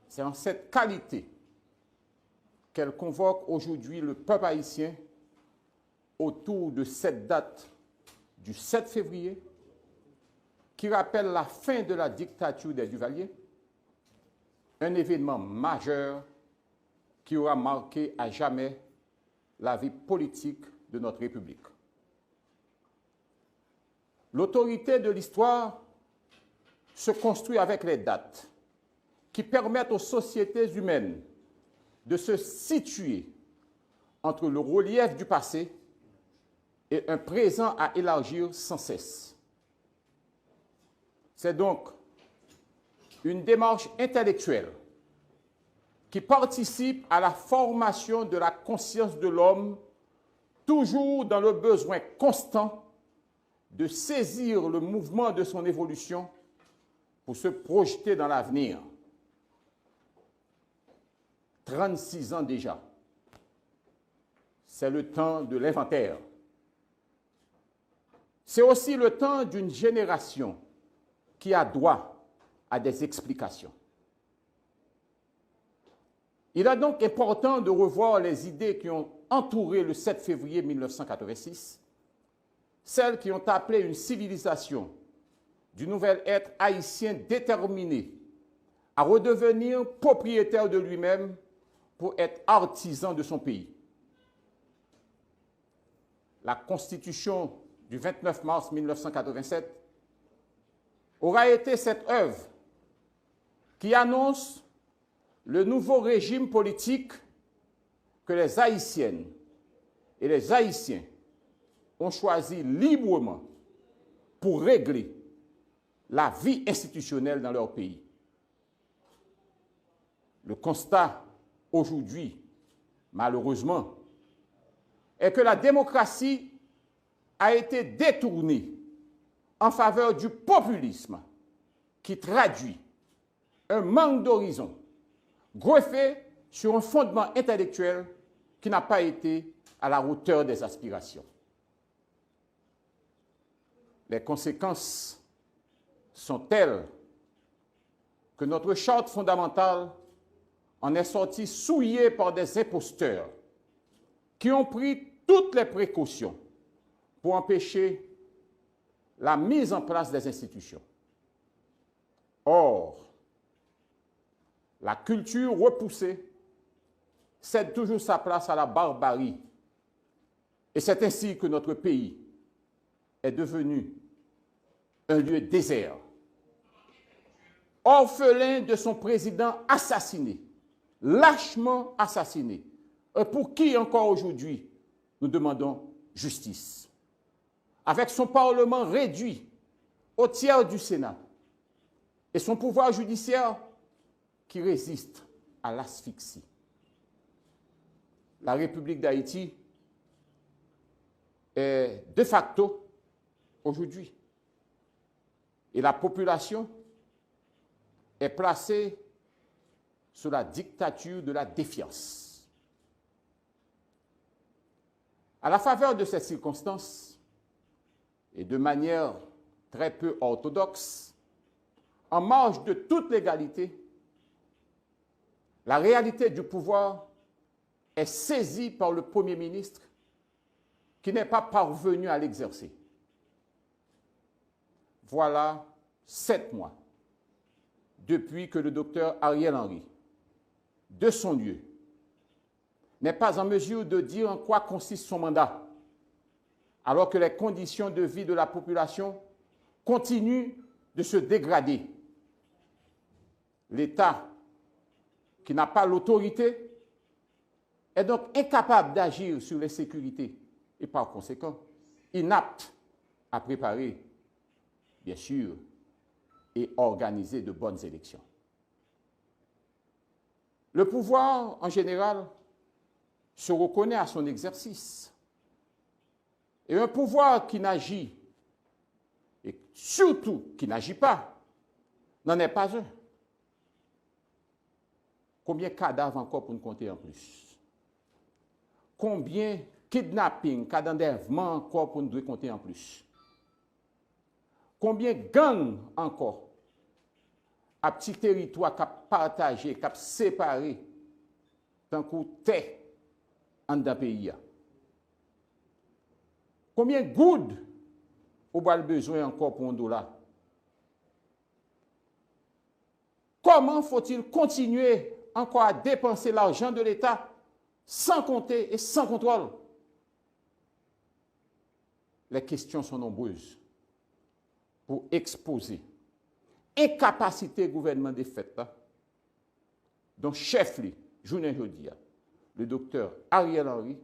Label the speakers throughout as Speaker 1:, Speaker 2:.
Speaker 1: C'est en cette qualité qu'elle convoque aujourd'hui le peuple haïtien autour de cette date du 7 février qui rappelle la fin de la dictature des Duvaliers, un événement majeur qui aura marqué à jamais la vie politique de notre République. L'autorité de l'histoire se construit avec les dates qui permettent aux sociétés humaines de se situer entre le relief du passé et un présent à élargir sans cesse. C'est donc une démarche intellectuelle qui participe à la formation de la conscience de l'homme, toujours dans le besoin constant de saisir le mouvement de son évolution pour se projeter dans l'avenir. 36 ans déjà, c'est le temps de l'inventaire. C'est aussi le temps d'une génération qui a droit à des explications. Il est donc important de revoir les idées qui ont entouré le 7 février 1986, celles qui ont appelé une civilisation du nouvel être haïtien déterminé à redevenir propriétaire de lui-même pour être artisan de son pays. La Constitution du 29 mars 1987 aura été cette œuvre qui annonce le nouveau régime politique que les Haïtiennes et les Haïtiens ont choisi librement pour régler la vie institutionnelle dans leur pays. Le constat aujourd'hui, malheureusement, est que la démocratie a été détournée en faveur du populisme qui traduit un manque d'horizon greffé sur un fondement intellectuel qui n'a pas été à la hauteur des aspirations. Les conséquences sont telles que notre charte fondamentale en est sortie souillée par des imposteurs qui ont pris toutes les précautions pour empêcher la mise en place des institutions. Or, la culture repoussée cède toujours sa place à la barbarie. Et c'est ainsi que notre pays est devenu un lieu désert, orphelin de son président assassiné, lâchement assassiné, pour qui encore aujourd'hui nous demandons justice. Avec son Parlement réduit au tiers du Sénat et son pouvoir judiciaire qui résiste à l'asphyxie. La République d'Haïti est de facto aujourd'hui et la population est placée sous la dictature de la défiance. À la faveur de ces circonstances, et de manière très peu orthodoxe, en marge de toute légalité, la réalité du pouvoir est saisie par le Premier ministre qui n'est pas parvenu à l'exercer. Voilà 7 mois depuis que le docteur Ariel Henry, de son lieu, n'est pas en mesure de dire en quoi consiste son mandat, alors que les conditions de vie de la population continuent de se dégrader. L'État, qui n'a pas l'autorité, est donc incapable d'agir sur les sécurités et par conséquent inapte à préparer, bien sûr, et organiser de bonnes élections. Le pouvoir, en général, se reconnaît à son exercice. Et un pouvoir qui n'agit, et surtout qui n'agit pas, n'en est pas un. Combien de cadavres encore pour nous compter en plus? Combien de kidnappings, cas d'enlèvement encore pour nous compter en plus? Combien de gangs encore à petit territoire qui a partagé, qui a séparé, tant qu'on t'est en d'un pays. Combien de gouttes vous avez besoin encore pour $1? Comment faut-il continuer encore à dépenser l'argent de l'État sans compter et sans contrôle? Les questions sont nombreuses pour exposer incapacité gouvernement des fêtes, dont chef, journée jeudi, le docteur Ariel Henry,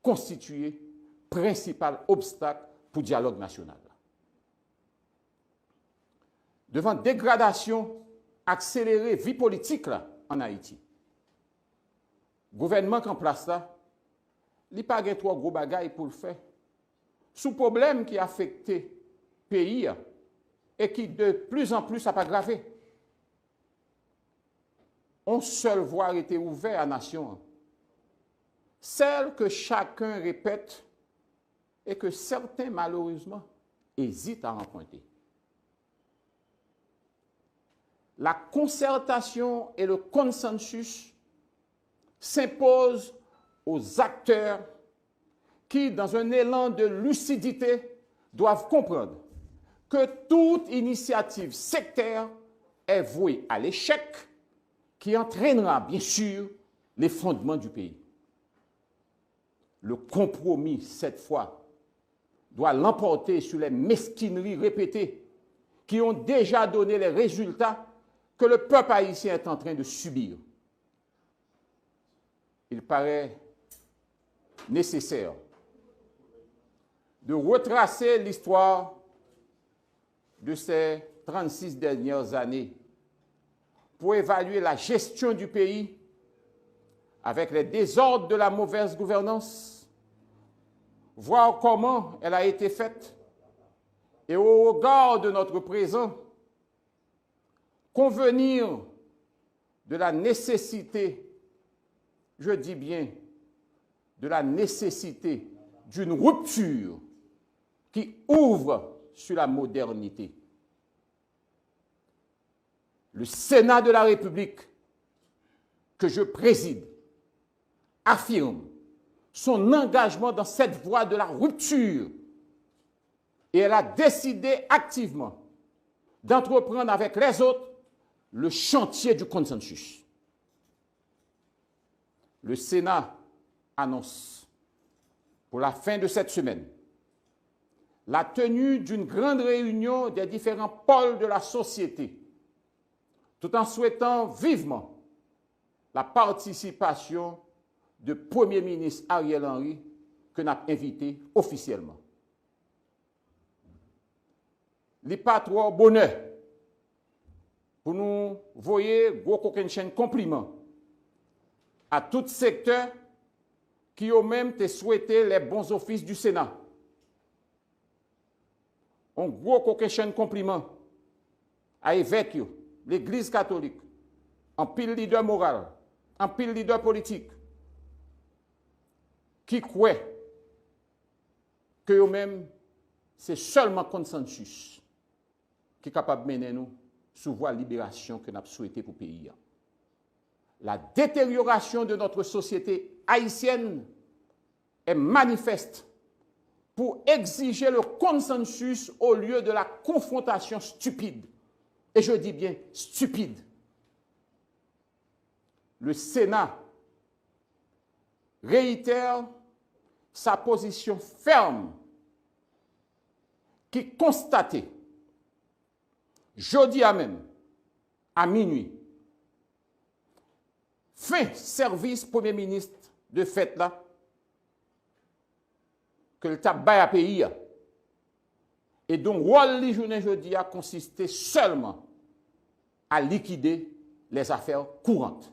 Speaker 1: constitué principal obstacle pour le dialogue national. Devant dégradation accélérée vie politique là, en Haïti, le gouvernement qui en place là, il n'y a pas trop gros bagailles pour le faire. Sous problème qui a affecté le pays et qui de plus en plus a aggravé. Une seule voie a été ouverte à la nation. Celle que chacun répète et que certains, malheureusement, hésitent à emprunter. La concertation et le consensus s'imposent aux acteurs qui, dans un élan de lucidité, doivent comprendre que toute initiative sectaire est vouée à l'échec qui entraînera, bien sûr, les fondements du pays. Le compromis, cette fois, doit l'emporter sur les mesquineries répétées qui ont déjà donné les résultats que le peuple haïtien est en train de subir. Il paraît nécessaire de retracer l'histoire de ces 36 dernières années pour évaluer la gestion du pays avec les désordres de la mauvaise gouvernance, voir comment elle a été faite et au regard de notre présent, convenir de la nécessité, je dis bien, de la nécessité d'une rupture qui ouvre sur la modernité. Le Sénat de la République, que je préside, affirme son engagement dans cette voie de la rupture et elle a décidé activement d'entreprendre avec les autres le chantier du consensus. Le Sénat annonce pour la fin de cette semaine la tenue d'une grande réunion des différents pôles de la société, tout en souhaitant vivement la participation du Premier ministre Ariel Henry, que nous avons invité officiellement. Il n'est pas trop bonheur pour nous voyer gros coquin chaîne compliment à tout secteur qui ont même souhaité les bons offices du Sénat. Un gros coquin chaîne compliment à évêque, l'Église catholique, en pile leader moral, en pile leader politique, qui croient que eux-mêmes, c'est seulement consensus qui est capable de mener nous sous voie de libération que nous avons souhaité pour le pays. La détérioration de notre société haïtienne est manifeste pour exiger le consensus au lieu de la confrontation stupide. Et je dis bien stupide. Le Sénat réitère sa position ferme qui constatait jeudi à même, à minuit, fin service Premier ministre de fête là, que le tabac à pays. Et donc, rôle journée jeudi a consisté seulement à liquider les affaires courantes.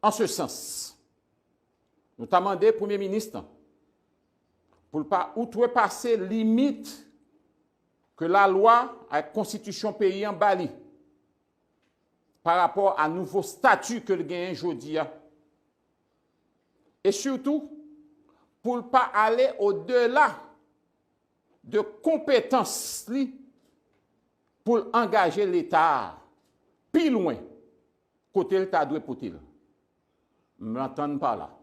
Speaker 1: En ce sens, nous avons demandé au Premier ministre pour ne pas outrepasser limite que la loi à la constitution pays en Bali par rapport à nouveau statut que le gagne aujourd'hui. Et surtout, pour ne pas aller au-delà de compétences pour engager l'État plus loin, côté l'État doit porter. Je ne m'entends pas là.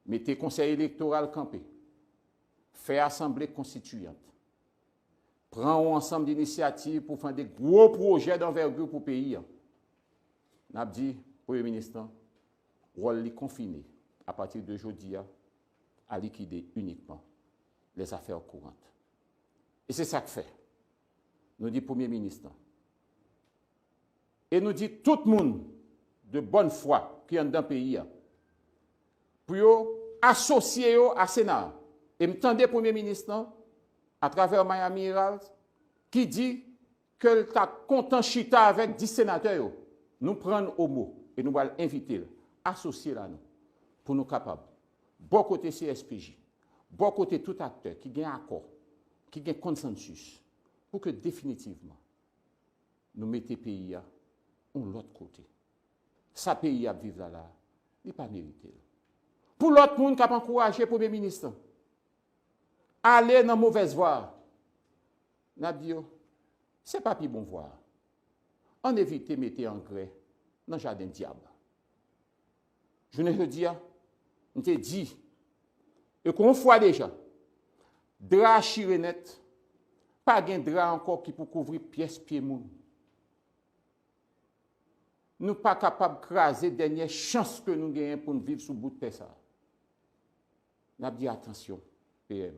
Speaker 1: Mettez conseil électoral campé, fait assemblée constituante, prend ensemble d'initiatives pour faire des gros projets d'envergure pour le pays. N'a dit, Premier ministre, rôle est confiné à partir de aujourd'hui à liquider uniquement les affaires courantes. Et c'est ça que fait, nous dit Premier ministre. Et nous dit tout le monde de bonne foi qui est dans le pays pour associer à Sénat. Et m'tendez Premier ministre à travers Miami Herald qui dit que tu as content chita avec 10 sénateurs. Nous prenons au mot et nous allons inviter, associer là nous pour nous capables. Bon côté CSPJ, bon côté tout acteur qui gagne accord, qui gagne consensus pour que définitivement nous mettions le pays à l'autre côté. Ça pays à vivre là, il n'est pas mérité. Pour l'autre monde qui a encouragé le Premier ministre, aller dans la mauvaise voie, ce n'est pas plus bon voie. On évite de mettre engrais dans le jardin diable. Je ne veux dire, on te dit, et qu'on voit déjà, drap chirenet, pas de drap encore qui peut couvrir pièce pied moun. Nous ne sommes pas capables de craser la dernière chance que nous gagnons pour nous vivre sous le bout de paix. Nous avons dit attention, PM.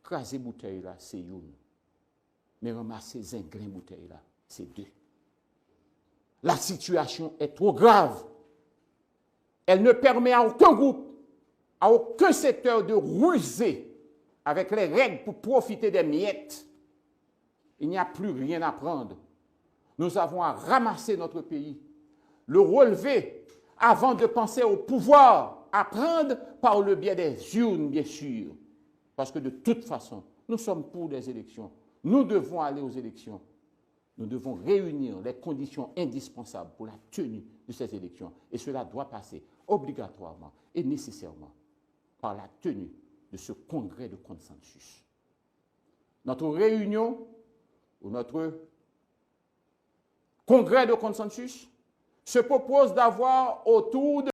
Speaker 1: Craser bouteille là, c'est une. Mais ramasser zinglin bouteille là, c'est deux. La situation est trop grave. Elle ne permet à aucun groupe, à aucun secteur de ruser avec les règles pour profiter des miettes. Il n'y a plus rien à prendre. Nous avons à ramasser notre pays, le relever avant de penser au pouvoir, à prendre par le biais des urnes, bien sûr. Parce que de toute façon, nous sommes pour des élections. Nous devons aller aux élections. Nous devons réunir les conditions indispensables pour la tenue de ces élections. Et cela doit passer obligatoirement et nécessairement par la tenue de ce congrès de consensus. Notre réunion ou notre congrès de consensus se propose d'avoir autour de